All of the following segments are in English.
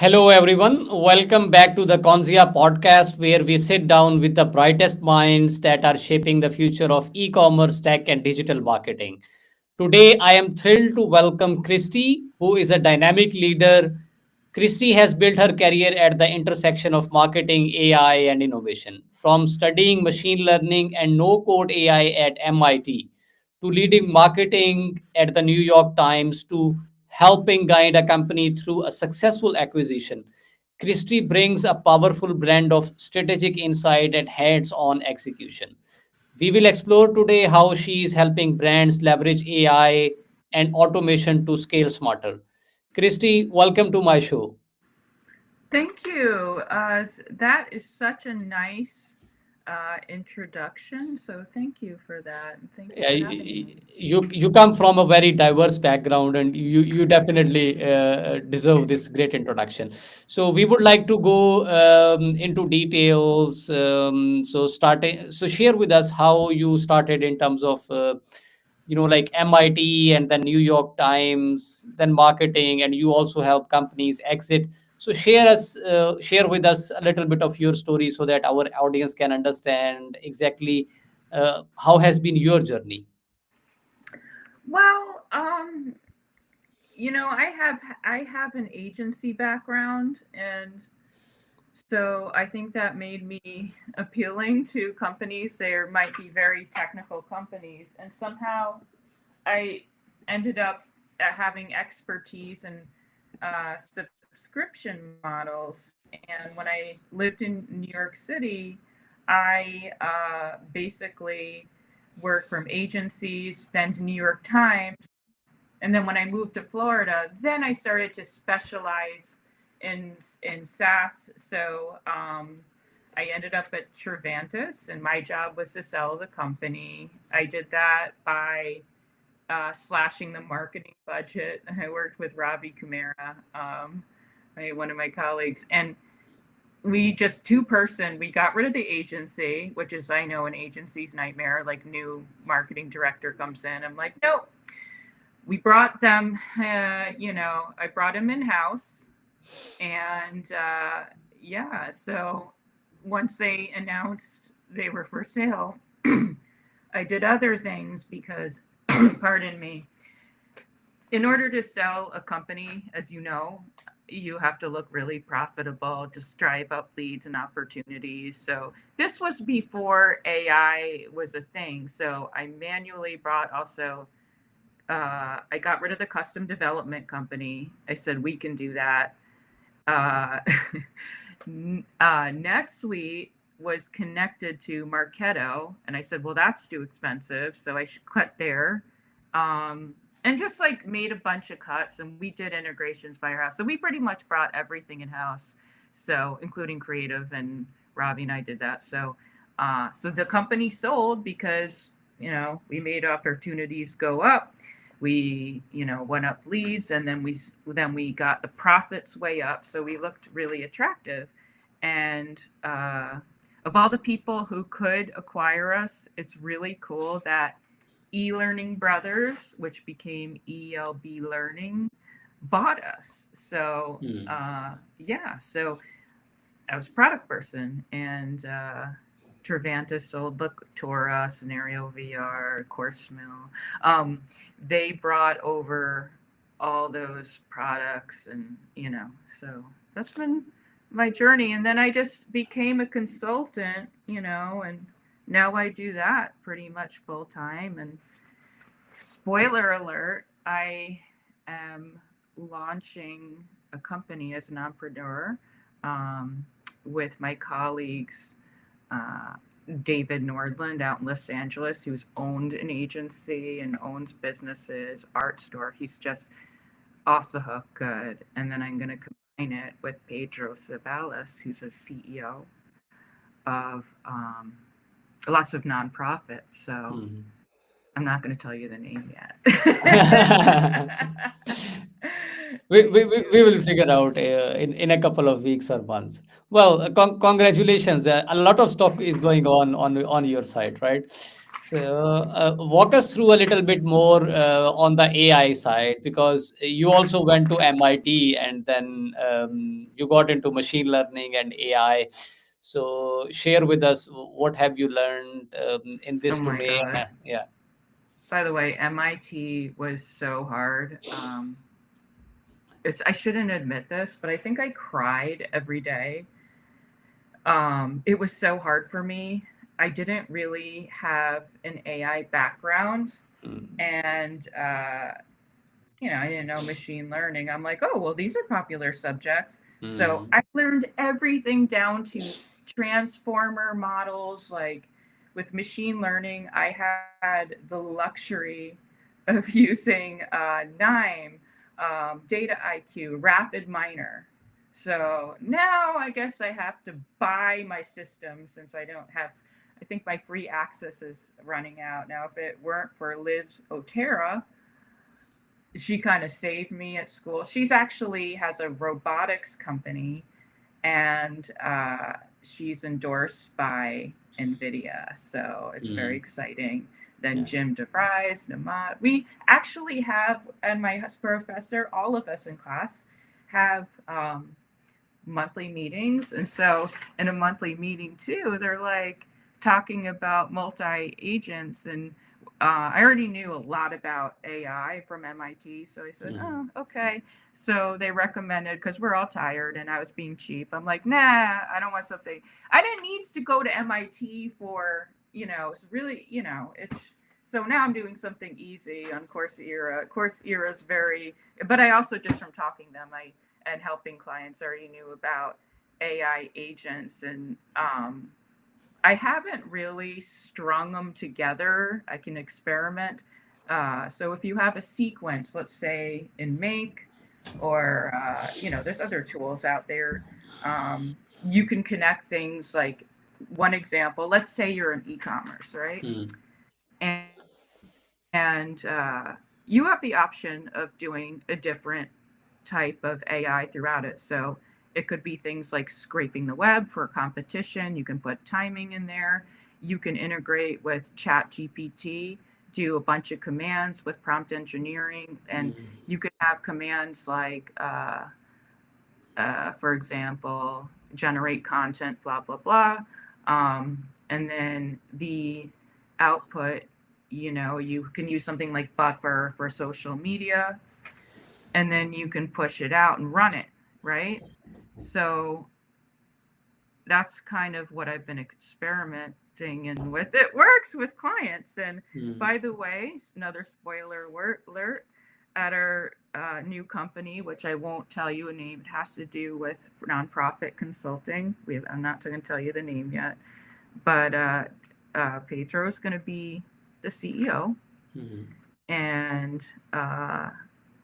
Hello, everyone. Welcome back to the Conzia Podcast, where we sit down with the brightest minds that are shaping the future of e commerce, tech, and digital marketing. Today, I am thrilled to welcome Christie, who is a dynamic leader. Christie has built her career at the intersection of marketing, AI, and innovation. From studying machine learning and no code AI at MIT to leading marketing at the New York Times to helping guide a company through a successful acquisition. Christie brings a powerful blend of strategic insight and hands on execution. We will explore today how she is helping brands leverage AI and automation to scale smarter. Christy, welcome to my show. Thank you. That is such a nice introduction. So thank you for that. And thank you Yeah, for having me. you come from a very diverse background, and you definitely deserve this great introduction. So we would like to go into details. So share with us how you started in terms of like MIT and then New York Times, then marketing, and you also help companies exit. So share with us a little bit of your story so that our audience can understand exactly how has been your journey. Well, I have an agency background, and so I think that made me appealing to companies. There might be very technical companies, and somehow I ended up having expertise in subscription models. And when I lived in New York City, I basically worked from agencies, then to New York Times. And then when I moved to Florida, then I started to specialize in SaaS. So I ended up at Trivantis, and my job was to sell the company. I did that by slashing the marketing budget. I worked with Ravi Kumara, one of my colleagues, and we just two-person. We got rid of the agency, which is, I know, an agency's nightmare. Like, new marketing director comes in, I'm like, nope. We brought them. I brought them in house, and yeah. So once they announced they were for sale, I did other things because, pardon me, in order to sell a company, as you know, you have to look really profitable, just drive up leads and opportunities. So this was before AI was a thing. So I manually brought also, I got rid of the custom development company. I said, we can do that. Uh, NetSuite was connected to Marketo, and I said, well, that's too expensive, so I should cut there. And just like made a bunch of cuts, and we did integrations by our house. So we pretty much brought everything in house, so including creative, and Ravi and I did that. So the company sold because we made opportunities go up. We went up leads, and then we got the profits way up, so we looked really attractive. And of all the people who could acquire us, it's really cool that eLearning Brothers, which became ELB Learning, bought us. So Hmm. yeah, so I was a product person, and Trivantis sold Lectora, Scenario VR, Course Mill. They brought over all those products, and so that's been my journey. And then I just became a consultant, and now I do that pretty much full time. And spoiler alert, I am launching a company as an entrepreneur, with my colleagues, uh, David Nordland out in Los Angeles, who's owned an agency and owns businesses, art store. He's just off the hook good. And then I'm going to combine it with Pedro Savalas, who's a CEO of lots of nonprofits. So Mhm. I'm not going to tell you the name yet. We will figure out in a couple of weeks or months. Well, congratulations. A lot of stuff is going on your side, right? So, walk us through a little bit more on the AI side, because you also went to MIT and then you got into machine learning and AI. So, share with us what have you learned in Oh this my domain? God. Yeah. By the way, MIT was so hard. I shouldn't admit this, but I think I cried every day. It was so hard for me. I didn't really have an AI background, Mm, and I didn't know machine learning. I'm like, oh, well, these are popular subjects. So mm, I learned everything down to transformer models. Like with machine learning, I had the luxury of using NIME, Data IQ, Rapid Miner. So now I guess I have to buy my system since I don't have. I think my free access is running out now. If it weren't for Liz Otera, she kind of saved me at school. She's actually has a robotics company, and she's endorsed by NVIDIA. So it's very mm, exciting. Then yeah. Jim DeVries, Namad. We actually have, and my professor, all of us in class have monthly meetings. And so in a monthly meeting too, they're like talking about multi agents. And I already knew a lot about AI from MIT. So I said, Mm, oh, okay. So they recommended, because we're all tired and I was being cheap. I'm like, nah, I don't want something. I didn't need to go to MIT for, it's really, it's. So now I'm doing something easy on Coursera. Coursera is very, but I also just from talking to them, and helping clients already knew about AI agents. And I haven't really strung them together. I can experiment. So if you have a sequence, let's say in Make, or there's other tools out there. You can connect things like one example. Let's say you're in e-commerce, right? mm, And you have the option of doing a different type of AI throughout it. So it could be things like scraping the web for competition. You can put timing in there. You can integrate with Chat GPT, do a bunch of commands with prompt engineering, and mm, you could have commands like, for example, generate content, blah, blah, blah. And then the output, you can use something like Buffer for social media, and then you can push it out and run it, right? So that's kind of what I've been experimenting and with. It works with clients. And mm. by the way, another spoiler alert, at our new company, which I won't tell you a name, it has to do with nonprofit consulting. I'm not going to tell you the name yet, but Pedro is going to be the CEO, Mhm. and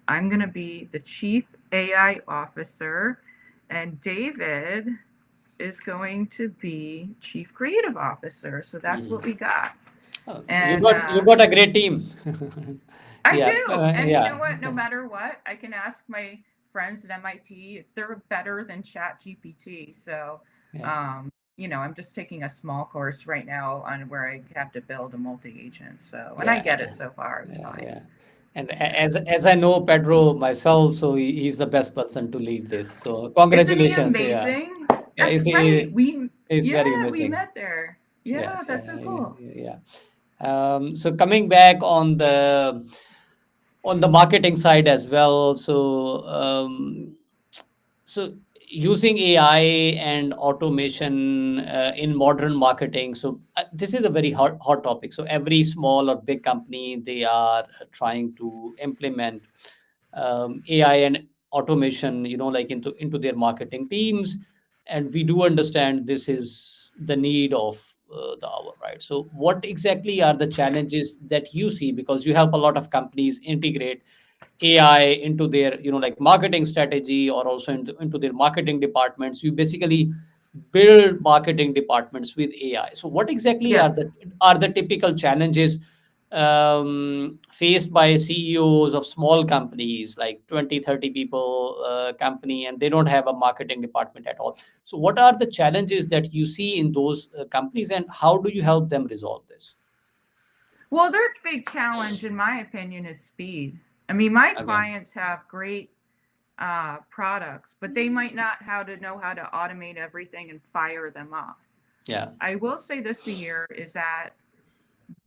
I'm going to be the chief AI officer, and David is going to be chief creative officer. So that's what we Mhm. got. Oh, And you got a great team. I Yeah, do. And you yeah, know what? No okay. matter what, I can ask my friends at MIT if they're better than Chat GPT. So, Yeah, um, I'm just taking a small course right now on where I have to build a multi-agent. So, and I yeah, get it so far. It's yeah, fine. yeah. And Yeah. as I know Pedro myself, so he's the best person to lead this. So Isn't he congratulations. Yeah, amazing? yeah, That's right. he's very Yeah, we amazing. met there. Yeah, Yeah, that's yeah, so yeah, cool. yeah. So coming back on the marketing side as well. So using AI and automation in modern marketing. So this is a very hot topic. So every small or big company, they are trying to implement AI and automation, like into their marketing teams. And we do understand this is the need of the hour, right? So what exactly are the challenges that you see, because you help a lot of companies integrate AI into their, like marketing strategy, or also into their marketing departments. You basically build marketing departments with AI. So what exactly Yes. are the typical challenges faced by CEOs of small companies, like 20, 30 people company, and they don't have a marketing department at all? So what are the challenges that you see in those companies, and how do you help them resolve this? Well, their big challenge, in my opinion, is speed. I mean, my Okay. clients have great products, but they might not know how to automate everything and fire them off. Yeah. I will say this a year is that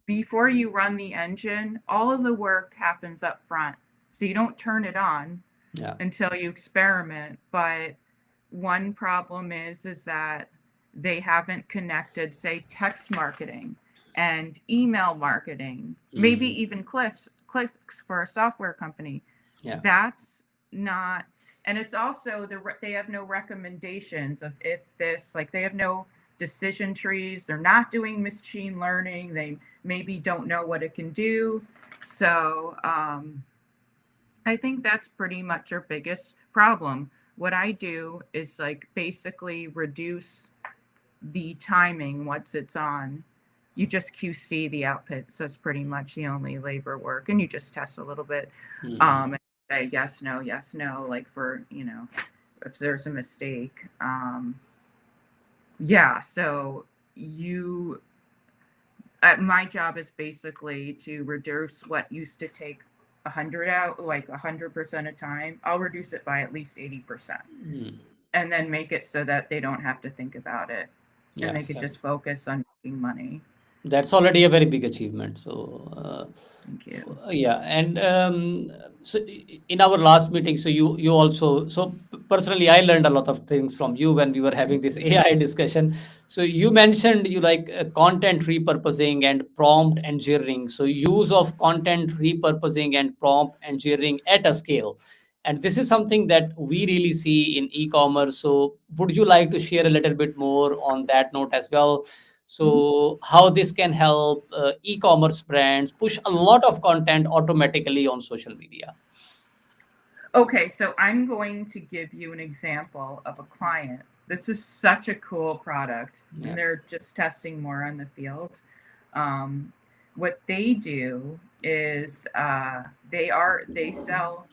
before you run the engine, all of the work happens up front. So you don't turn it on Yeah. until you experiment. But one problem is that they haven't connected, say, text marketing and email marketing, maybe Mm. even clicks for a software company. Yeah. That's not, and it's also they have no recommendations of if this, like they have no decision trees. They're not doing machine learning. They maybe don't know what it can do. So I think that's pretty much our biggest problem. What I do is like basically reduce the timing once it's on. You just QC the output. So it's pretty much the only labor work. And you just test a little bit. Mm. And say yes, no, like for, if there's a mistake. Yeah. So my job is basically to reduce what used to take 100 out, like 100% of time. I'll reduce it by at least 80%, Mm. and then make it so that they don't have to think about it and Yeah. they could Yeah. just focus on making money. That's already a very big achievement. So, Thank you. yeah, and so in our last meeting, so you also, so personally, I learned a lot of things from you when we were having this AI discussion. So you mentioned you like content repurposing and prompt engineering. So use of content repurposing and prompt engineering at a scale. And this is something that we really see in e-commerce. So would you like to share a little bit more on that note as well? Mhm. So how this can help e-commerce brands push a lot of content automatically on social media? Okay, so I'm going to give you an example of a client. This is such a cool product, and Yeah. they're just testing more on the field. Um, what they do is they sell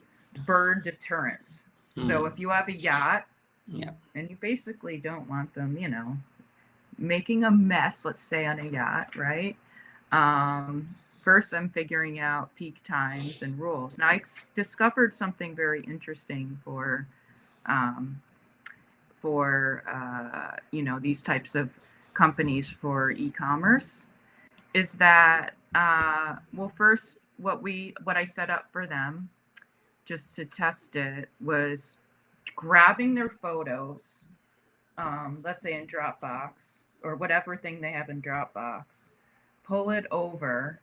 bird deterrents. So Hmm. if you have a yacht Yeah. and you basically don't want them, making a mess, let's say on a yacht, right? First, I'm figuring out peak times and rules. Now, discovered something very interesting um, for these types of companies for e-commerce is that well, first, what I set up for them just to test it was grabbing their photos, let's say in Dropbox or whatever thing they have in Dropbox, pull it over,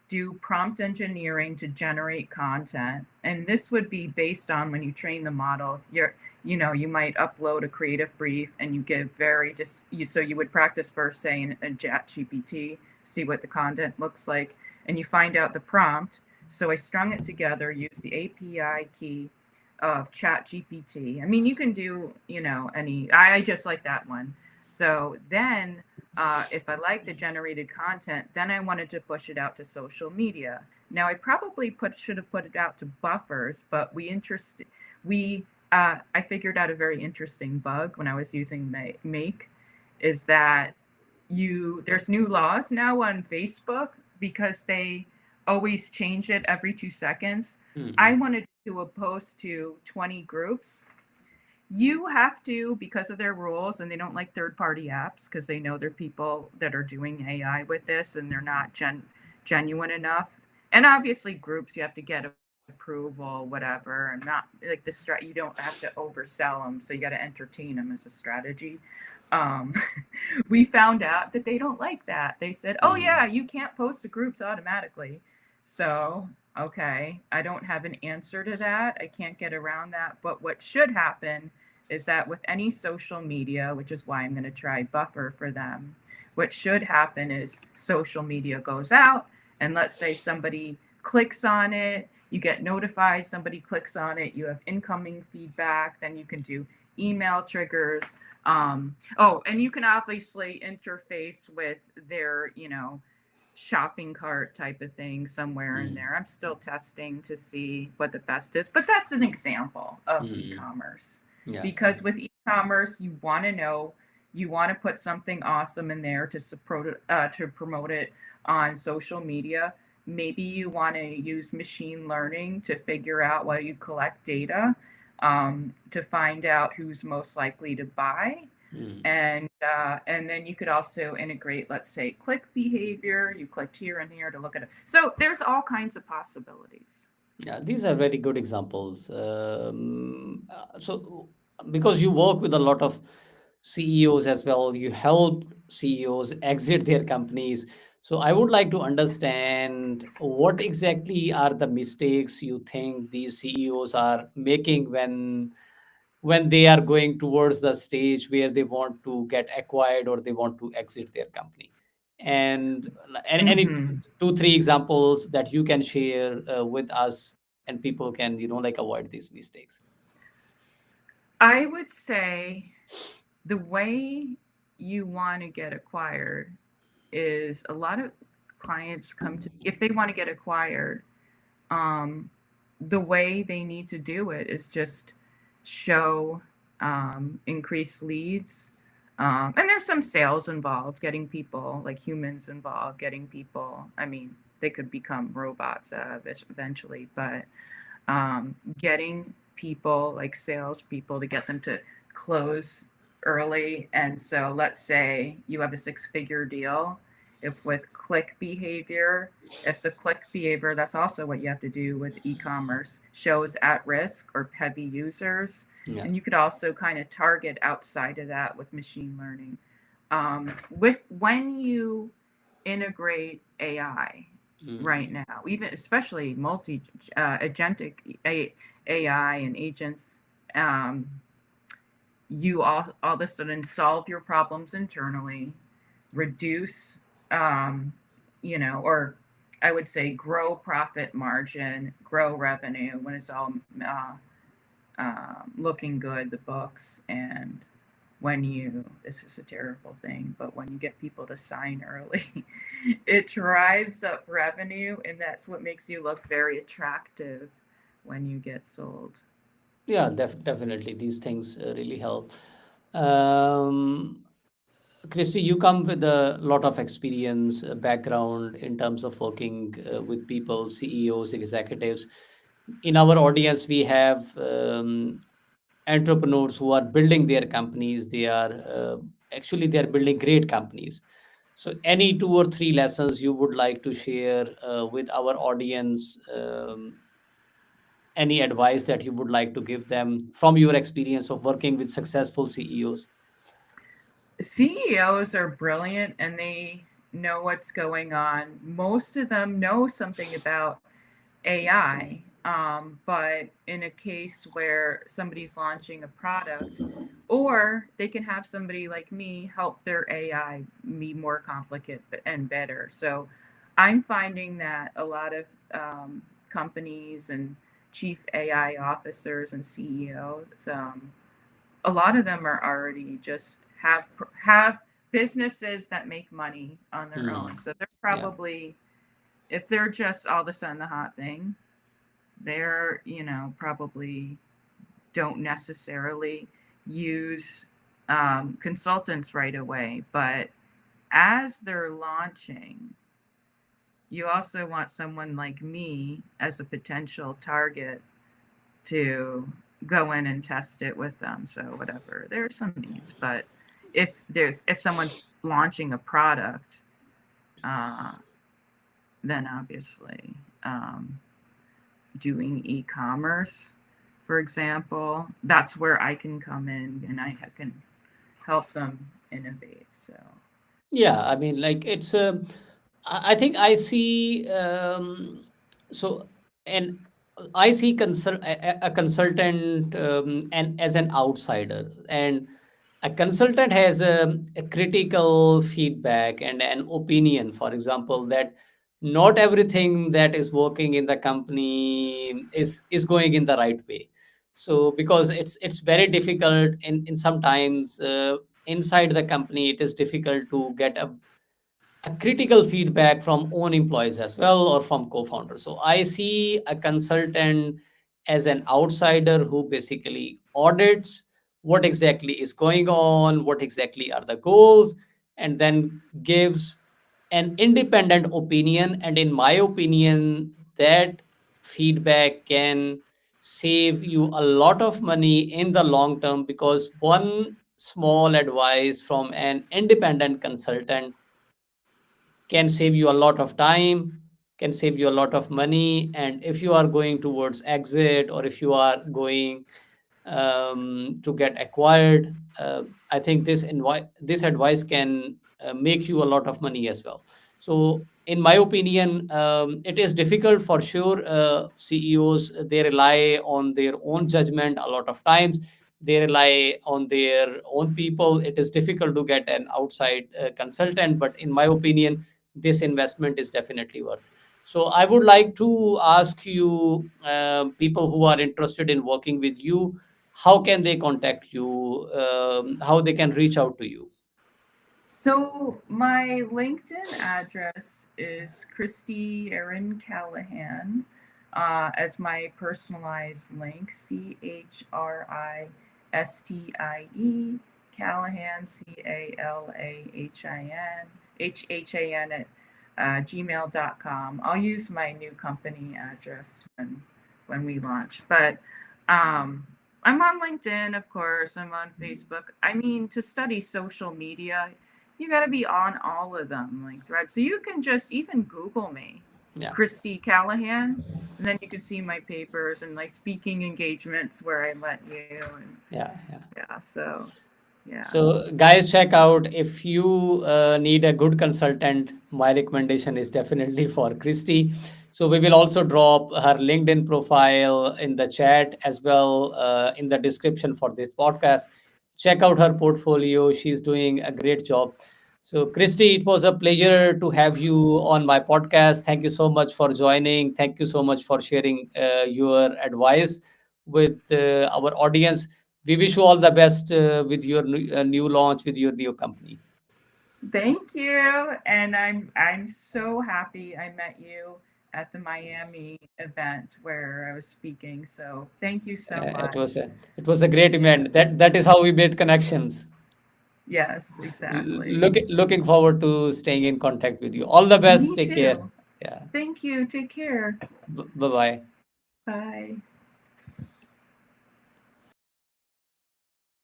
do prompt engineering to generate content. And this would be based on when you train the model, you might upload a creative brief and you give so you would practice first, say in a chat GPT, see what the content looks like, and you find out the prompt. So I strung it together, use the API key of chat GPT. I mean, you can do, I just like that one. So then if I like the generated content, then I wanted to push it out to social media. Now I probably should have put it out to buffers, but I figured out a very interesting bug when I was using Make, is that there's new laws now on Facebook because they always change it every 2 seconds. I Hmm. wanted to do a post to 20 groups. You have to, because of their rules, and they don't like third-party apps because they know they're people that are doing AI with this and they're not genuine enough. And obviously groups, you have to get approval, whatever, and not like you don't have to oversell them, so you got to entertain them as a strategy. um, we found out that they don't like that. They said, oh Hmm. yeah, you can't post to groups automatically. So okay, I don't have an answer to that. I can't get around that. But what should happen is that with any social media, which is why I'm going to try Buffer for them, what should happen is social media goes out, and let's say somebody clicks on it, you get notified, somebody clicks on it, you have incoming feedback, then you can do email triggers. And you can obviously interface with their, shopping cart type of thing somewhere in Hmm. there. I'm still testing to see what the best is, but that's an example of Hmm. e-commerce. Yeah. Yeah. Because with e-commerce, you want to know You want to put something awesome in there to promote it on social media. Maybe you want to use machine learning to figure out while you collect data, to find out who's most likely to buy. Mm. And then you could also integrate, let's say, click behavior. You clicked here and here to look at it. So there's all kinds of possibilities. Yeah, these are very good examples. Because you work with a lot of CEOs as well, you help CEOs exit their companies. So I would like to understand what exactly are the mistakes you think these CEOs are making when they are going towards the stage where they want to get acquired or they want to exit their company. And any Hmm. 2 3 examples that you can share with us, and people can like avoid these mistakes. I would say the way you want to get acquired is a lot of clients come to, if they want to get acquired, um, the way they need to do it is just show increased leads. And there's some sales involved, getting people, like humans involved, getting people. I mean, they could become robots eventually, but getting people, like salespeople, to get them to close early. And so let's say you have a 6-figure deal. If with click behavior, if the click behavior, that's also what you have to do with e-commerce, shows at risk or heavy users. Yeah. And you could also kind of target outside of that with machine learning. With when you integrate AI Mm. right now, even especially multi agentic AI and agents, um, you all of a sudden solve your problems internally, reduce, um, or I would say grow profit margin, grow revenue when it's all looking good, the books. And when you, this is a terrible thing, but when you get people to sign early, it drives up revenue, and that's what makes you look very attractive when you get sold. Yeah, definitely these things really help. um, Christy, you come with a lot of experience, background in terms of working with people, CEOs, executives. In our audience, we have entrepreneurs who are building their companies. They are actually they are building great companies. So, any 2 or 3 lessons you would like to share with our audience? Any advice that you would like to give them from your experience of working with successful CEOs? CEOs are brilliant and they know what's going on. Most of them know something about AI, but in a case where somebody's launching a product, or they can have somebody like me help their AI be more complicated and better. So I'm finding that a lot of companies and chief AI officers and CEOs, a lot of them are already just have businesses that make money on their own. Hmm. So they're Yeah. probably, if they're just all of a sudden the hot thing, they're, probably don't necessarily use consultants right away. But as they're launching, you also want someone like me as a potential target to go in and test it with them. So whatever, there are some needs, but if someone's launching a product, uh, then obviously, um, doing e-commerce, for example, that's where I can come in and I can help them innovate. So Yeah, I mean, like it's I think I see so and I see a consultant and as an outsider, and a consultant has a critical feedback and an opinion, for example, that not everything that is working in the company is going in the right way. So because it's very difficult in sometimes inside the company, it is difficult to get a critical feedback from own employees as well, or from co-founders. So I see a consultant as an outsider who basically audits what exactly is going on, what exactly are the goals, and then gives an independent opinion. And in my opinion, that feedback can save you a lot of money in the long term, because one small advice from an independent consultant can save you a lot of time, can save you a lot of money. And if you are going towards exit, or if you are going to get acquired, I think this advice can make you a lot of money as well. So in my opinion, it is difficult for sure. CEOs, they rely on their own judgment a lot of times. They rely on their own people. It is difficult to get an outside consultant, but in my opinion, this investment is definitely worth. So I would like to ask you, people who are interested in working with you, how can they contact you? How they can reach out to you? So my LinkedIn address is Christie Erin Callahan, as my personalized link. CHRISTIE Callahan, CALAHAN at gmail.com. I'll use my new company address when we launch. But I'm on LinkedIn, of course. I'm on Facebook. I mean, to study social media, you got to be on all of them, like threads. So you can just even Google me, Yeah. Christie Calahan, and then you can see my papers and like speaking engagements where I let you. And Yeah, yeah. yeah, so yeah. So, guys, check out, if you need a good consultant, my recommendation is definitely for Christy. So, we will also drop her LinkedIn profile in the chat as well, in the description for this podcast. Check out her portfolio. She's doing a great job. So, Christy, it was a pleasure to have you on my podcast. Thank you so much for joining. Thank you so much for sharing your advice with our audience. We wish you all the best with your new launch, with your new company. Thank you. And I'm so happy I met you at the Miami event where I was speaking. So thank you so It much. was a great event. Yes. That is how we made connections. Yes, exactly. Looking forward to staying in contact with you. All the best. Me Take care. too. Yeah. Thank you. Take care. Bye bye. Bye.